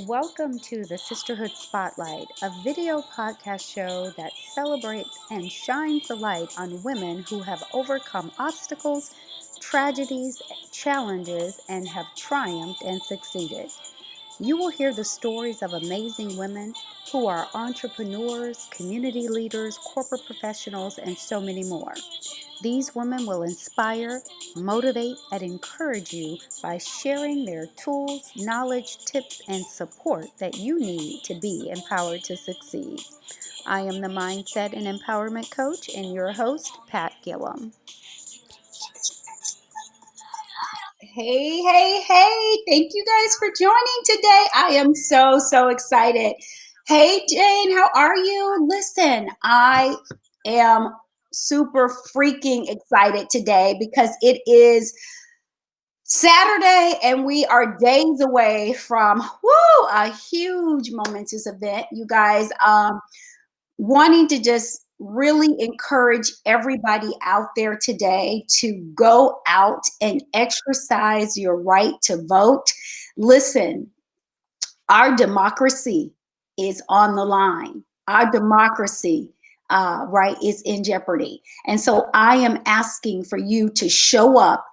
Welcome to the Sisterhood Spotlight, a video podcast show that celebrates and shines the light on women who have overcome obstacles, tragedies, challenges, and have triumphed and succeeded. You will hear the stories of amazing women who are entrepreneurs, community leaders, corporate professionals, and so many more. These women will inspire, motivate, and encourage you by sharing their tools, knowledge, tips, and support that you need to be empowered to succeed. I am the Mindset and Empowerment Coach and your host, Pat Gillum. Hey. Thank you guys for joining today. I am so excited. Hey, Jane, how are you? Listen, I am super freaking excited today because it is Saturday and we are days away from a huge momentous event. You guys, wanting to just really encourage everybody out there today to go out and exercise your right to vote. Listen, our democracy is on the line. Our democracy, right, is in jeopardy. And so I am asking for you to show up.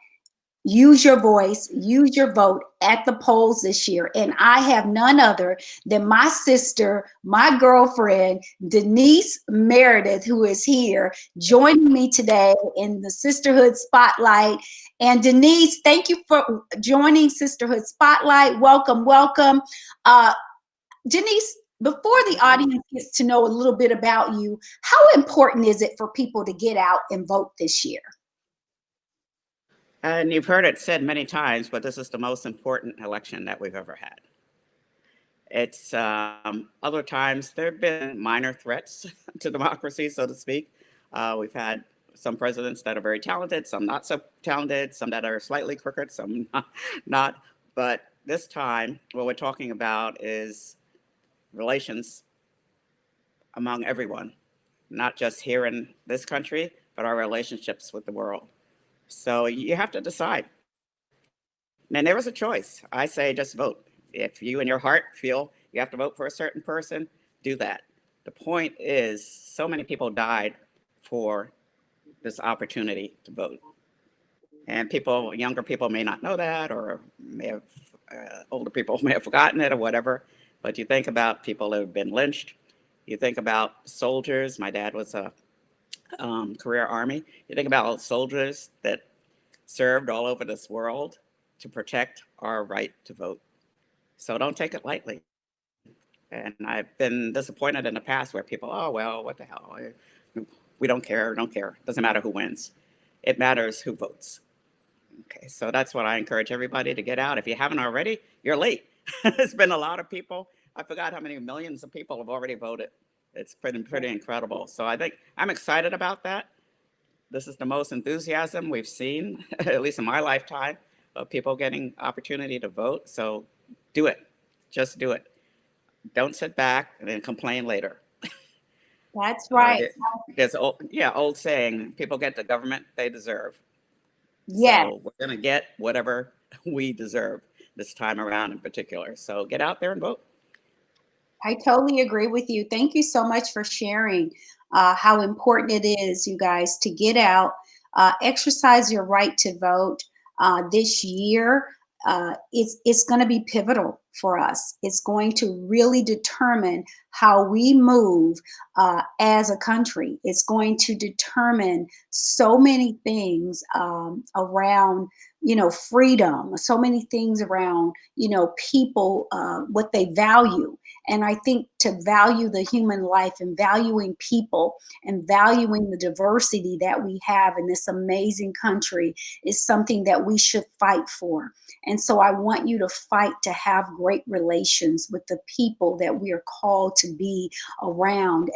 Use your voice, use your vote at the polls this year. And I have none other than my sister, my girlfriend, Denise Meridith, who is here joining me today in the Sisterhood Spotlight. And Denise, thank you for joining Sisterhood Spotlight. Welcome. Denise, before the audience gets to know a little bit about you, how important is it for people to get out and vote this year? And you've heard it said many times, but this is the most important election that we've ever had. It's other times there have been minor threats to democracy, so to speak. We've had some presidents that are very talented, some not so talented, some that are slightly crooked, some not. But this time, what we're talking about is relations among everyone, not just here in this country, but our relationships with the world. So you have to decide. And there is a choice. I say just vote. If you in your heart feel you have to vote for a certain person, do that. The point is, so many people died for this opportunity to vote. And people, younger people may not know that, or may have, older people may have forgotten it or whatever. But you think about people that have been lynched. You think about soldiers. My dad was a career Army. You think about soldiers that served all over this world to protect our right to vote. So don't take it lightly. And I've been disappointed in the past where people, oh, well, what the hell? We don't care. Doesn't matter who wins. It matters who votes. Okay, so that's what I encourage everybody to get out. If you haven't already, you're late. There's been a lot of people. I forgot how many millions of people have already voted. It's pretty incredible. So I think I'm excited about that. This is the most enthusiasm we've seen, at least in my lifetime, of people getting opportunity to vote. So do it. Just do it. Don't sit back and then complain later. That's right. There's old saying, people get the government they deserve. Yeah. So we're going to get whatever we deserve this time around in particular. So get out there and vote. I totally agree with you. Thank you so much for sharing how important it is, you guys, to get out, exercise your right to vote this year. It's going to be pivotal for us. It's going to really determine how we move as a country. It's going to determine so many things around, freedom, so many things around, people, what they value. And I think to value the human life and valuing people and valuing the diversity that we have in this amazing country is something that we should fight for. And so I want you to fight to have great relations with the people that we are called to be around.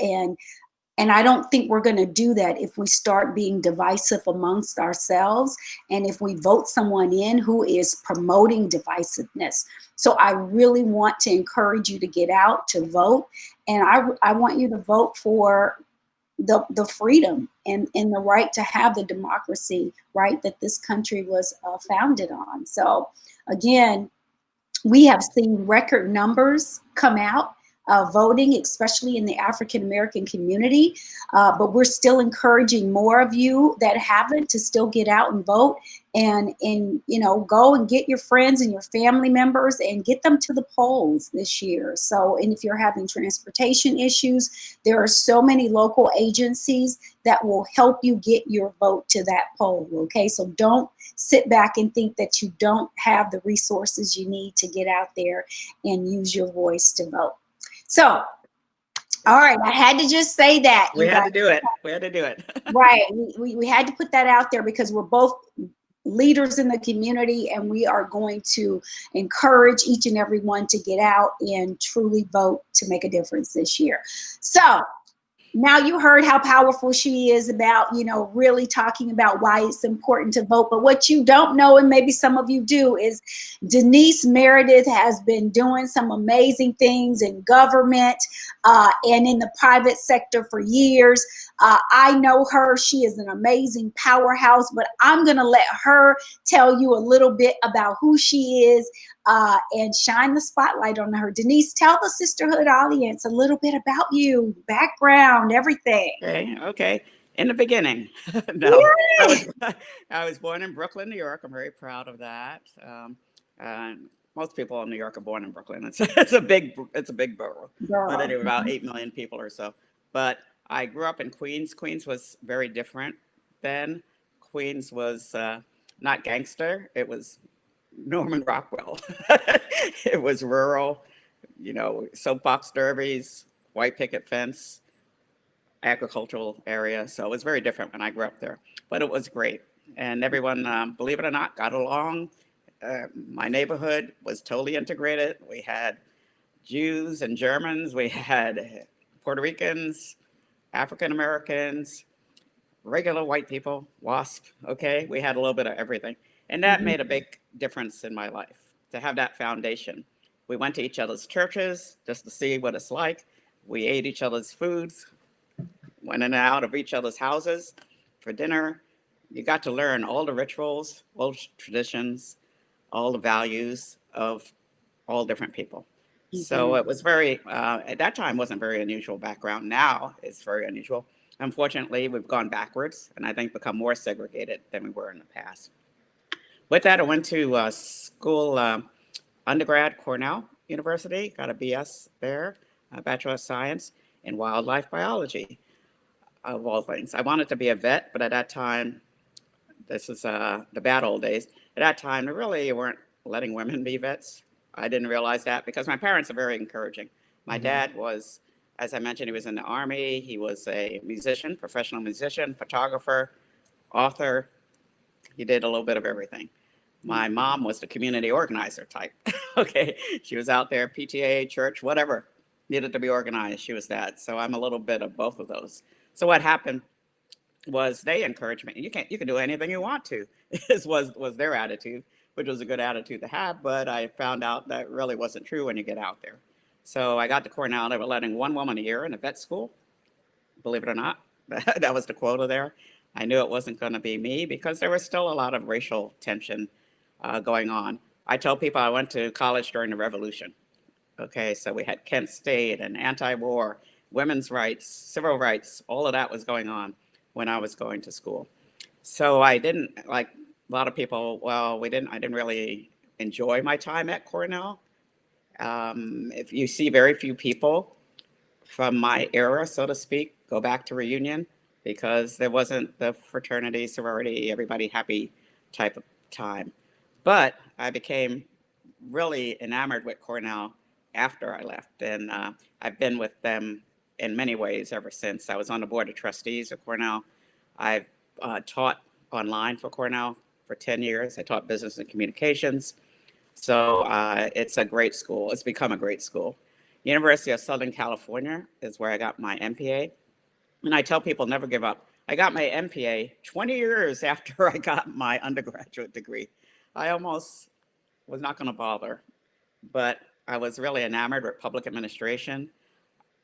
And I don't think we're going to do that if we start being divisive amongst ourselves and if we vote someone in who is promoting divisiveness. So I really want to encourage you to get out to vote. And I want you to vote for the freedom and the right to have the democracy, right, that this country was founded on. So again, We have seen record numbers come out voting, especially in the African American community. But we're still encouraging more of you that haven't to still get out and vote, and go and get your friends and your family members and get them to the polls this year. So, and if you're having transportation issues, there are so many local agencies that will help you get your vote to that poll. Okay, so don't sit back and think that you don't have the resources you need to get out there and use your voice to vote. So, all right, I had to just say that. We had to do it. We had to do it. Right. We had to put that out there because we're both leaders in the community, and we are going to encourage each and every one to get out and truly vote to make a difference this year. So, now you heard how powerful she is about, really talking about why it's important to vote. But what you don't know, and maybe some of you do, is Denise Meridith has been doing some amazing things in government and in the private sector for years. I know her. She is an amazing powerhouse, but I'm going to let her tell you a little bit about who she is and shine the spotlight on her. Denise, tell the Sisterhood audience a little bit about you, background, everything. Okay. In the beginning, no, I was born in Brooklyn, New York. I'm very proud of that. Most people in New York are born in Brooklyn. It's a big borough, but anyway, about 8 million people or so. But I grew up in Queens. Queens was very different then. Queens was not gangster. It was Norman Rockwell. It was rural, soapbox derbies, white picket fence, agricultural area. So it was very different when I grew up there, but it was great. And everyone, believe it or not, got along. My neighborhood was totally integrated. We had Jews and Germans. We had Puerto Ricans, African Americans, regular white people, WASP. Okay, we had a little bit of everything. And that made a big difference in my life, to have that foundation. We went to each other's churches just to see what it's like. We ate each other's foods, went in and out of each other's houses for dinner. You got to learn all the rituals, all the traditions, all the values of all different people. So it was very, at that time, wasn't very unusual background. Now it's very unusual. Unfortunately, we've gone backwards and I think become more segregated than we were in the past. With that, I went to school, undergrad, Cornell University, got a BS there, a Bachelor of Science in Wildlife Biology, of all things. I wanted to be a vet, but at that time, this is the bad old days. At that time, they really weren't letting women be vets. I didn't realize that because my parents are very encouraging. My dad was, as I mentioned, he was in the Army. He was a musician, professional musician, photographer, author. He did a little bit of everything. My mom was the community organizer type. Okay, she was out there, PTA, church, whatever needed to be organized. She was that. So I'm a little bit of both of those. So what happened was they encouraged me. You can do anything you want to. This was their attitude, which was a good attitude to have. But I found out that really wasn't true when you get out there. So I got to Cornell. They were letting one woman a year in a vet school. Believe it or not, that was the quota there. I knew it wasn't going to be me because there was still a lot of racial tension going on. I tell people I went to college during the revolution. Okay, so we had Kent State and anti-war, women's rights, civil rights, all of that was going on when I was going to school. So I didn't, like a lot of people, I didn't really enjoy my time at Cornell. If you see very few people from my era, so to speak, go back to reunion because there wasn't the fraternity, sorority, everybody happy type of time. But I became really enamored with Cornell after I left, and I've been with them in many ways ever since. I was on the board of trustees of Cornell. I've taught online for Cornell for 10 years. I taught business and communications. So it's a great school. It's become a great school. University of Southern California is where I got my MPA. And I tell people never give up. I got my MPA 20 years after I got my undergraduate degree. I almost was not going to bother, but I was really enamored with public administration.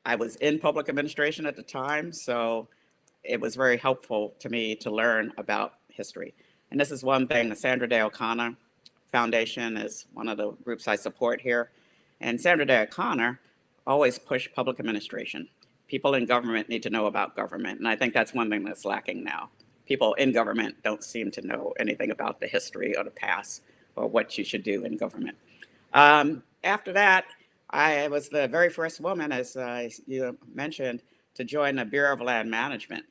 I was in public administration at the time, so it was very helpful to me to learn about history. And this is one thing, Sandra Day O'Connor Foundation is one of the groups I support here. And Sandra Day O'Connor always pushed public administration. People in government need to know about government. And I think that's one thing that's lacking now. People in government don't seem to know anything about the history or the past or what you should do in government. After that, I was the very first woman, as you mentioned, to join the Bureau of Land Management.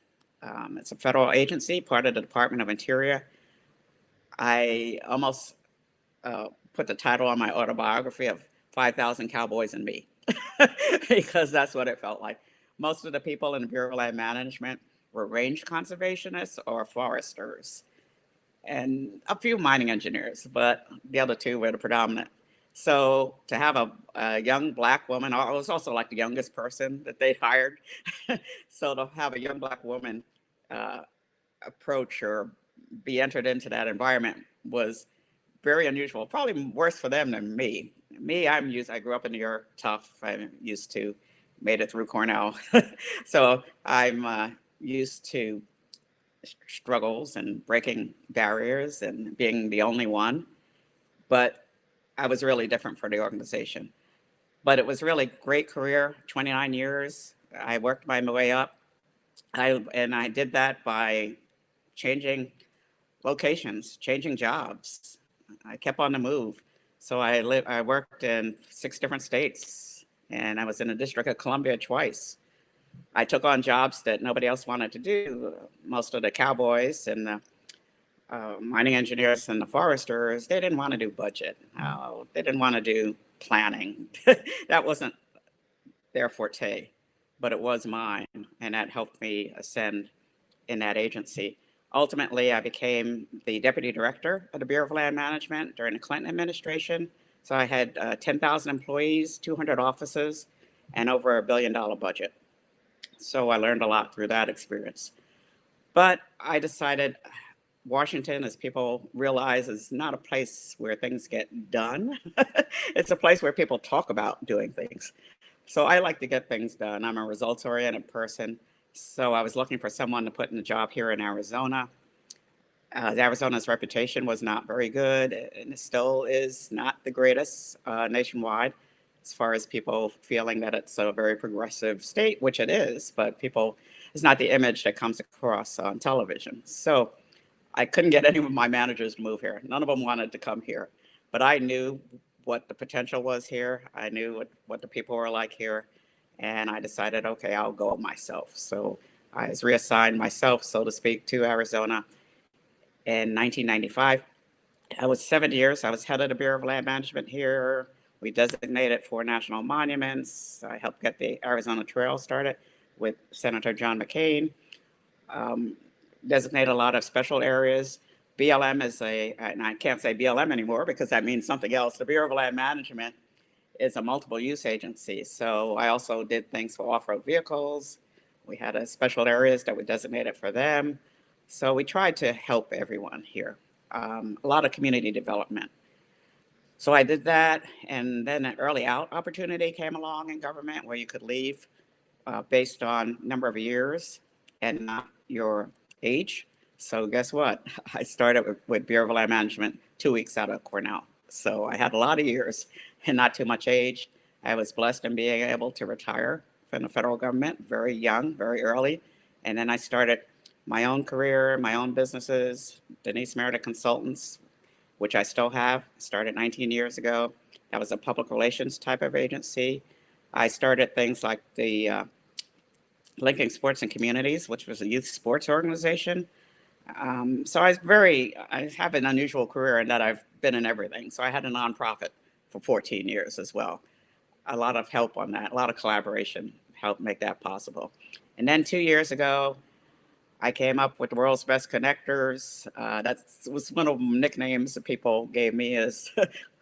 It's a federal agency, part of the Department of Interior. I almost put the title on my autobiography of 5,000 Cowboys and Me, because that's what it felt like. Most of the people in the Bureau of Land Management were range conservationists or foresters, and a few mining engineers, but the other two were the predominant. So to have a young Black woman, I was also like the youngest person that they hired. So to have a young Black woman approach or be entered into that environment was very unusual, probably worse for them than me. I grew up in New York, tough. I'm used to, made it through Cornell. So I'm used to struggles and breaking barriers and being the only one. But I was really different for the organization. But it was really great career, 29 years. I worked my way up. I did that by changing locations, changing jobs. I kept on the move. So I worked in 6 different states, and I was in the District of Columbia twice. I took on jobs that nobody else wanted to do. Most of the cowboys and the mining engineers and the foresters, they didn't want to do budget. They didn't want to do planning. That wasn't their forte, but it was mine, and that helped me ascend in that agency. Ultimately, I became the deputy director of the Bureau of Land Management during the Clinton administration. So I had 10,000 employees, 200 offices, and over $1 billion budget. So I learned a lot through that experience. But I decided Washington, as people realize, is not a place where things get done. It's a place where people talk about doing things. So I like to get things done. I'm a results-oriented person. So I was looking for someone to put in a job here in Arizona. Arizona's reputation was not very good, and it still is not the greatest nationwide, as far as people feeling that it's a very progressive state, which it is, but it's not the image that comes across on television. So I couldn't get any of my managers to move here. None of them wanted to come here, but I knew what the potential was here. I knew what the people were like here, and I decided, okay, I'll go myself. So I was reassigned myself, so to speak, to Arizona in 1995. I was 7 years. I was head of the Bureau of Land Management here. We designated 4 national monuments. I helped get the Arizona Trail started with Senator John McCain. Designated a lot of special areas. BLM and I can't say BLM anymore because that means something else. The Bureau of Land Management is a multiple use agency. So I also did things for off-road vehicles. We had special areas that we designated for them. So we tried to help everyone here. A lot of community development. So I did that, and then an early out opportunity came along in government where you could leave based on number of years and not your age. So guess what? I started with Bureau of Land Management 2 weeks out of Cornell. So I had a lot of years and not too much age. I was blessed in being able to retire from the federal government very young, very early. And then I started my own career, my own businesses, Denise Meridith Consultants, which I still have, started 19 years ago. That was a public relations type of agency. I started things like the Linking Sports and Communities, which was a youth sports organization. So I have an unusual career in that I've been in everything. So I had a nonprofit for 14 years as well. A lot of help on that, a lot of collaboration helped make that possible. And then 2 years ago, I came up with the world's best connectors. That was one of the nicknames that people gave me is,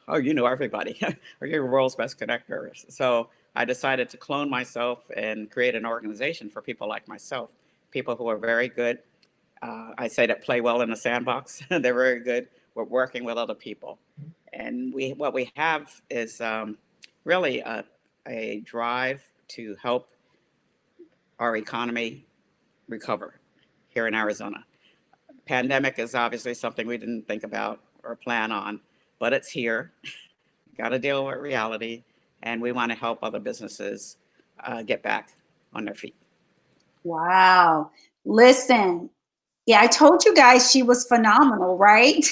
oh, you know everybody, or you're the world's best connector. So I decided to clone myself and create an organization for people like myself, people who are very good. I say that play well in the sandbox. They're very good with working with other people. And what we have is really a drive to help our economy recover here in Arizona. Pandemic is obviously something we didn't think about or plan on, but it's here. Got to deal with reality, and we want to help other businesses get back on their feet. Wow. Listen, yeah, I told you guys she was phenomenal, right?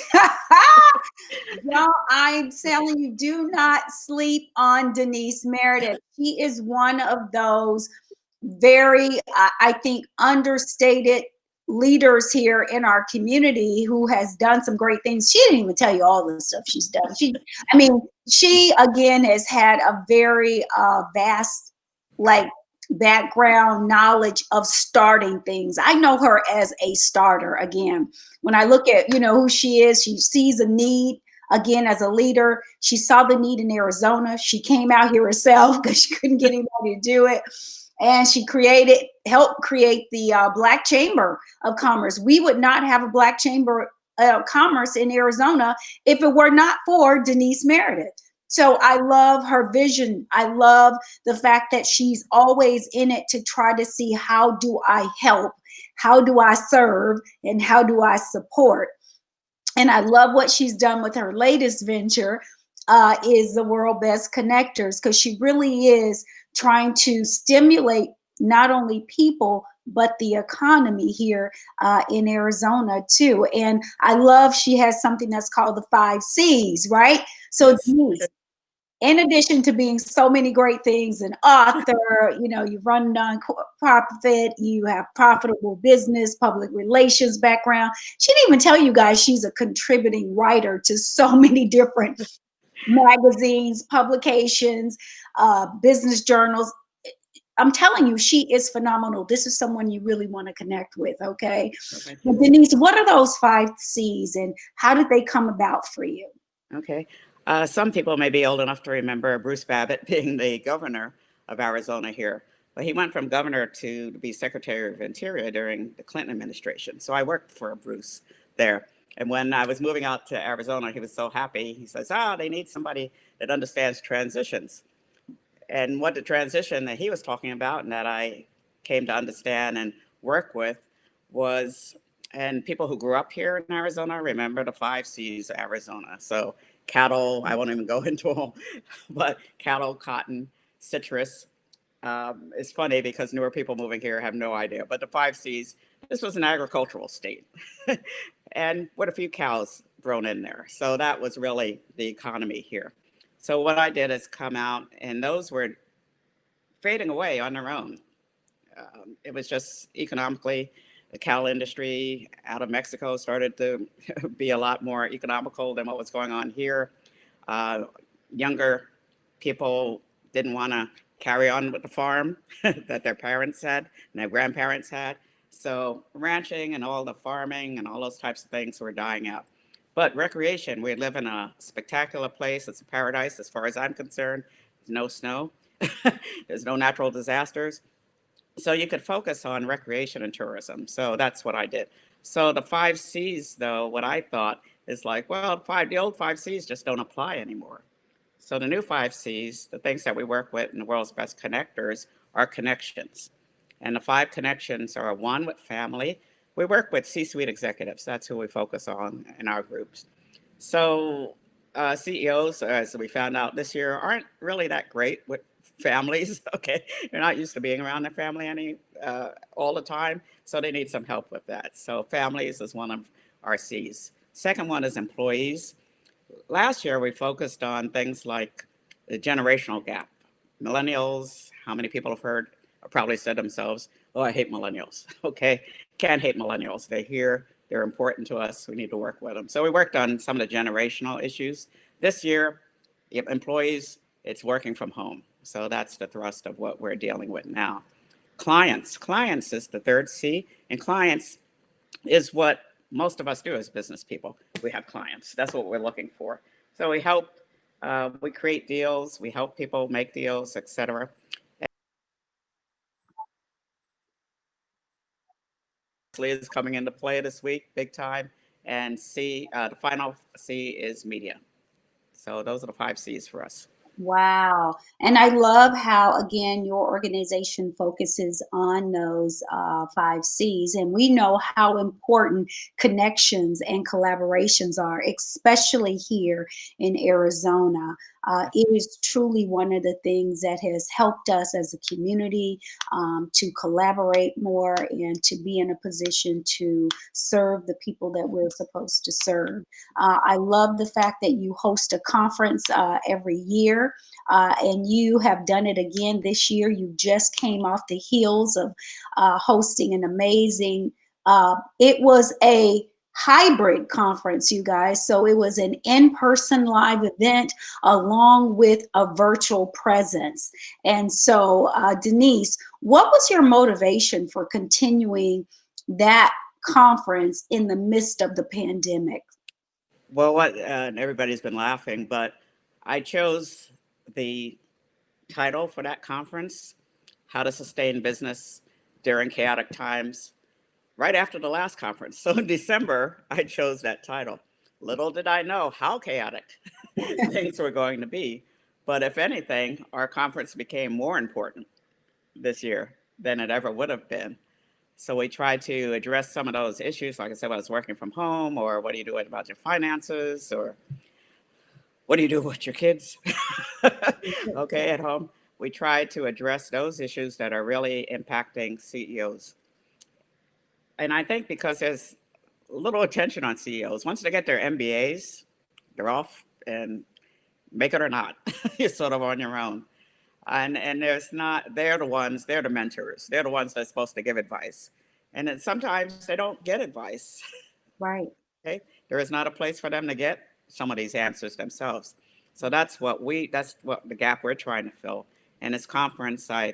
Y'all, I'm telling you, do not sleep on Denise Meredith. She is one of those very, I think, understated leaders here in our community who has done some great things. She didn't even tell you all the stuff she's done. I mean, she again has had a very vast, like, background knowledge of starting things. I know her as a starter. Again, when I look at, who she is, she sees a need. Again, as a leader, she saw the need in Arizona. She came out here herself because she couldn't get anybody to do it. And she helped create the Black Chamber of Commerce. We would not have a Black Chamber of Commerce in Arizona if it were not for Denise Meredith. So I love her vision. I love the fact that she's always in it to try to see, how do I help? How do I serve? And how do I support? And I love what she's done with her latest venture, is the World Best Connectors, because she really is trying to stimulate not only people, but the economy here in Arizona too. And I love she has something that's called the 5 C's, right? So Yes. Denise, in addition to being so many great things, an author, you run a nonprofit, you have profitable business, public relations background. She didn't even tell you guys she's a contributing writer to so many different magazines, publications, business journals. I'm telling you, she is phenomenal. This is someone you really want to connect with, okay? Okay. But Denise, what are those 5 C's and how did they come about for you? Okay. Some people may be old enough to remember Bruce Babbitt being the governor of Arizona here. But he went from governor to be Secretary of Interior during the Clinton administration. So I worked for Bruce there. And when I was moving out to Arizona, he was so happy. He says, they need somebody that understands transitions. And what the transition that he was talking about and that I came to understand and work with was, and people who grew up here in Arizona remember the 5 C's of Arizona. So cattle, I won't even go into them, but cattle, cotton, citrus. It's funny because newer people moving here have no idea, but the 5 C's, this was an agricultural state and with a few cows thrown in there. So that was really the economy here. So what I did is come out, and those were fading away on their own. It was just economically, the cattle industry out of Mexico started to be a lot more economical than what was going on here. Uh, Younger people didn't want to carry on with the farm that their parents had and their grandparents had. So ranching and all the farming and all those types of things were dying out. But recreation, we live in a spectacular place. It's a paradise as far as I'm concerned. There's no snow. There's no natural disasters. So you could focus on recreation and tourism. So that's what I did. So the 5 C's, though, what I thought is like, well, the old 5 C's just don't apply anymore. So the new 5 C's, the things that we work with in the world's best connectors, are connections. And the 5 connections are: 1, with family. We work with C-suite executives. That's who we focus on in our groups. So CEOs, as we found out this year, aren't really that great with families. Okay, they're not used to being around their family all the time, so they need some help with that. So families is one of our C's. Second one is employees. Last year we focused on things like the generational gap. Millennials, how many people have heard or probably said themselves, "Oh, I hate millennials." Okay, can't hate millennials. They're here. They're important to us. We need to work with them. So we worked on some of the generational issues. This year, employees, it's working from home. So that's the thrust of what we're dealing with now. Clients is the third C, and clients is what most of us do as business people. We have clients. That's what we're looking for. So we help, we create deals, we help people make deals, etc. Is coming into play this week, big time. And C, the final C is media. So those are the 5 C's for us. Wow. And I love how, again, your organization focuses on those 5 C's. And we know how important connections and collaborations are, especially here in Arizona. It is truly one of the things that has helped us as a community to collaborate more and to be in a position to serve the people that we're supposed to serve. I love the fact that you host a conference every year, and you have done it again this year. You just came off the heels of hosting an amazing, it was a hybrid conference, you guys. So it was an in-person live event along with a virtual presence. And so, Denise, what was your motivation for continuing that conference in the midst of the pandemic? Well, what and everybody's been laughing, but I chose the title for that conference, How to Sustain Business During Chaotic Times, right after the last conference. So in December, I chose that title. Little did I know how chaotic things were going to be. But if anything, our conference became more important this year than it ever would have been. So we tried to address some of those issues. Like I said, I was working from home, or what do you do about your finances, or what do you do with your kids? Okay, at home. We tried to address those issues that are really impacting CEOs. And I think because there's little attention on CEOs, once they get their MBAs, they're off and make it or not, you're sort of on your own. And there's not, they're the ones, they're the mentors, they're the ones that's supposed to give advice. And then sometimes they don't get advice. Right. Okay, there is not a place for them to get some of these answers themselves. So that's what the gap we're trying to fill. And this conference, I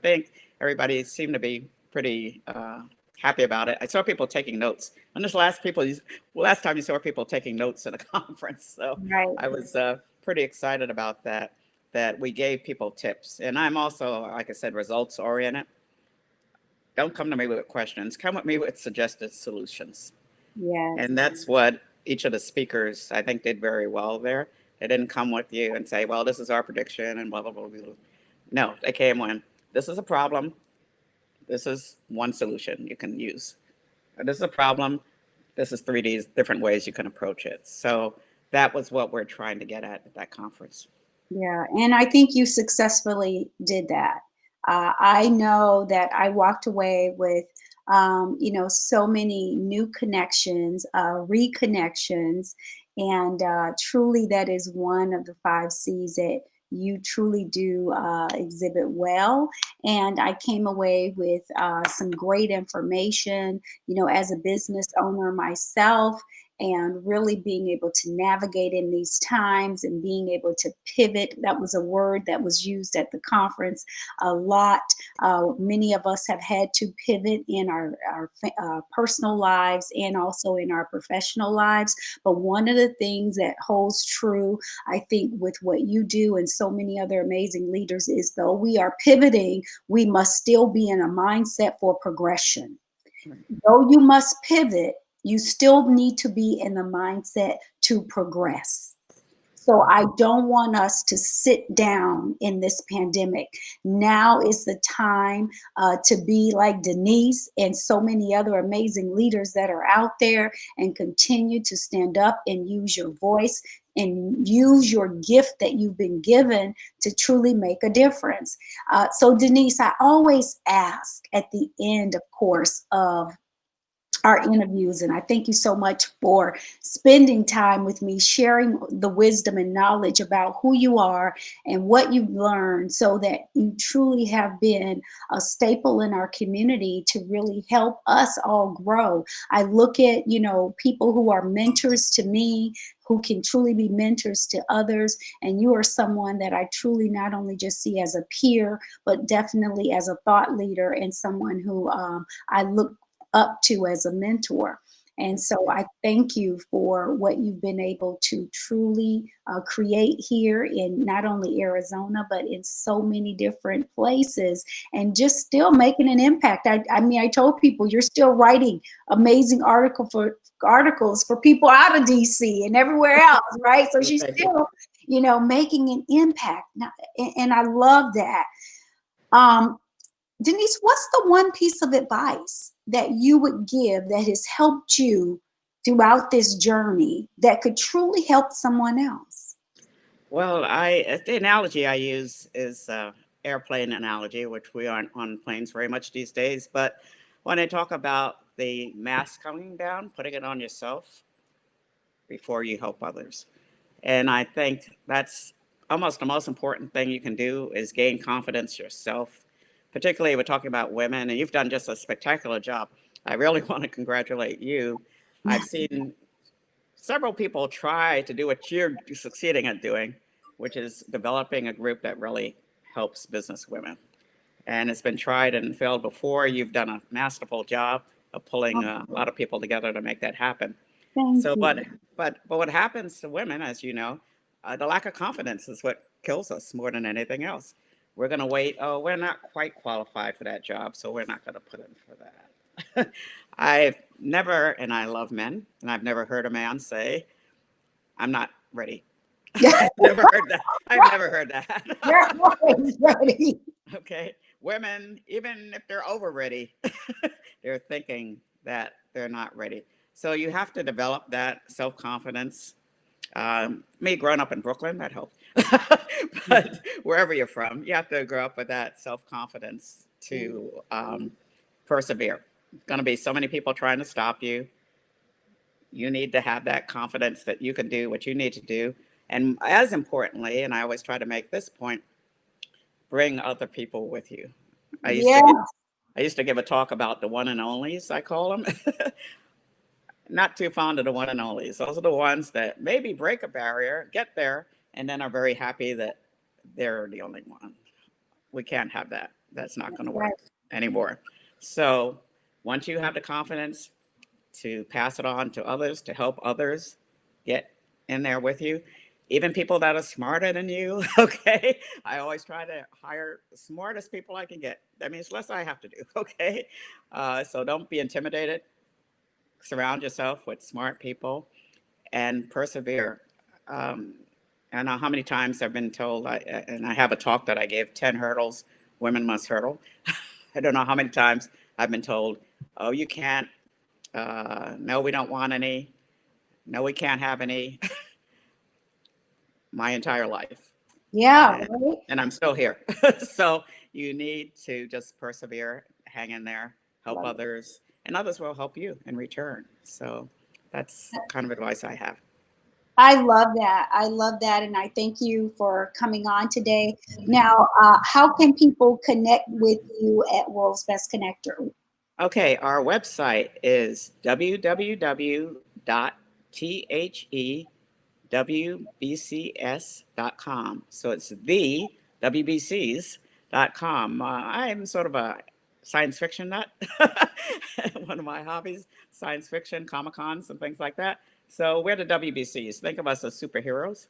think everybody seemed to be pretty happy about it. I saw people taking notes. When this last time you saw people taking notes at a conference? So Right. I was pretty excited about that. That we gave people tips, and I'm also, like I said, results oriented. Don't come to me with questions. Come with me with suggested solutions. Yes. And that's what each of the speakers, I think, did very well there. They didn't come with you and say, well, this is our prediction and blah, blah, blah, blah. No, they came when this is a problem. This is one solution you can use. This is a problem. This is 3 different ways you can approach it. So that was what we're trying to get at that conference. Yeah, and I think you successfully did that. I know that I walked away with, so many new connections, reconnections, and truly that is one of the 5 C's that you truly do exhibit well. And I came away with some great information, as a business owner myself, and really being able to navigate in these times and being able to pivot. That was a word that was used at the conference a lot. Many of us have had to pivot in our personal lives and also in our professional lives. But one of the things that holds true, I think, with what you do and so many other amazing leaders is, though we are pivoting, we must still be in a mindset for progression. Though you must pivot, you still need to be in the mindset to progress. So I don't want us to sit down in this pandemic. Now is the time to be like Denise and so many other amazing leaders that are out there, and continue to stand up and use your voice and use your gift that you've been given to truly make a difference. So Denise, I always ask at the end, of course, of our interviews. And I thank you so much for spending time with me, sharing the wisdom and knowledge about who you are and what you've learned, so that you truly have been a staple in our community to really help us all grow. I look at, people who are mentors to me, who can truly be mentors to others. And you are someone that I truly not only just see as a peer, but definitely as a thought leader, and someone who I look up to as a mentor. And so I thank you for what you've been able to truly create here in not only Arizona, but in so many different places, and just still making an impact. I mean, I told people you're still writing amazing articles for people out of DC and everywhere else, right? So she's Thank you. still, making an impact. And I love that. Denise, what's the one piece of advice that you would give that has helped you throughout this journey that could truly help someone else? Well, the analogy I use is airplane analogy, which we aren't on planes very much these days. But when I talk about the mask coming down, putting it on yourself before you help others. And I think that's almost the most important thing you can do is gain confidence yourself. Particularly, we're talking about women, and you've done just a spectacular job. I really want to congratulate you. I've seen several people try to do what you're succeeding at doing, which is developing a group that really helps business women. And it's been tried and failed before. You've done a masterful job of pulling a lot of people together to make that happen. Thank So, you. but what happens to women, as you know, the lack of confidence is what kills us more than anything else. We're going to wait. Oh, we're not quite qualified for that job, so we're not going to put in for that. I've never, and I love men, and I've never heard a man say, "I'm not ready." I've never heard that. I've never heard that. You're always ready. Okay, women, even if they're over ready, they're thinking that they're not ready. So you have to develop that self confidence. Me growing up in Brooklyn, that helped. But wherever you're from, you have to grow up with that self confidence to persevere. Going to be so many people trying to stop you. You need to have that confidence that you can do what you need to do. And as importantly, and I always try to make this point, bring other people with you. I used to Yeah. give, I used to give a talk about the one and onlys, I call them. Not too fond of the one and onlys. Those are the ones that maybe break a barrier, get there, and then are very happy that they're the only one. We can't have that. That's not going to Right. work anymore. So once you have the confidence to pass it on to others, to help others get in there with you, even people that are smarter than you, okay? I always try to hire the smartest people I can get. That means less I have to do, okay? So don't be intimidated. Surround yourself with smart people and persevere. Um, I don't know how many times I've been told, and I have a talk that I gave 10 hurdles women must hurdle. I don't know how many times I've been told, oh, you can't. No, we don't want any. No, we can't have any. My entire life. Yeah. And, Right. and I'm still here. So you need to just persevere, hang in there, help Love it. others, and others will help you in return. So that's kind of advice I have. I love that. I love that. And I thank you for coming on today. Now, how can people connect with you at World's Best Connector? Okay, our website is www.thewbcs.com. So it's the WBCs.com. I'm sort of a science fiction nut. One of my hobbies, science fiction, Comic Cons, and things like that. So we're the WBCs. Think of us as superheroes.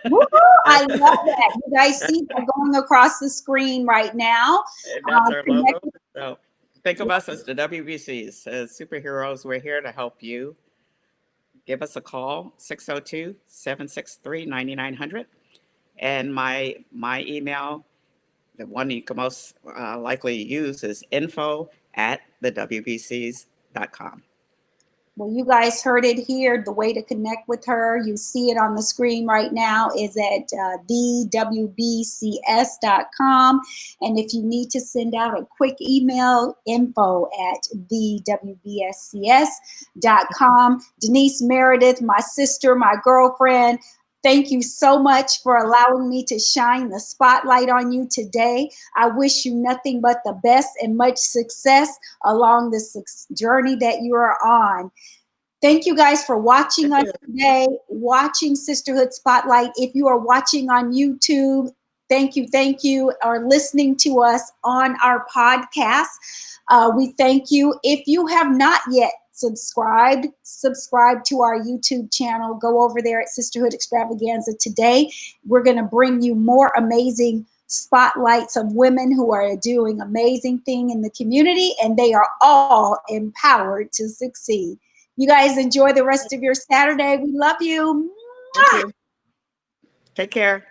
Woo-hoo! I love that. You guys see that going across the screen right now. That's our logo. Connect- So think of us as the WBCs, as superheroes. We're here to help you. Give us a call, 602-763-9900. And my email, the one you can most likely use is info@thewbcs.com. Well, you guys heard it here. The way to connect with her, you see it on the screen right now, is at thewbcs.com. And if you need to send out a quick email, info@thewbscs.com. Denise Meridith, my sister, my girlfriend, thank you so much for allowing me to shine the spotlight on you today. I wish you nothing but the best and much success along this journey that you are on. Thank you guys for watching us today, watching Sisterhood Spotlight. If you are watching on YouTube, thank you, or listening to us on our podcast. We thank you. If you have not yet subscribe to our YouTube channel. Go over there at Sisterhood Extravaganza today. We're going to bring you more amazing spotlights of women who are doing amazing things in the community, and they are all empowered to succeed. You guys enjoy the rest of your Saturday. We love you. Thank you. Take care.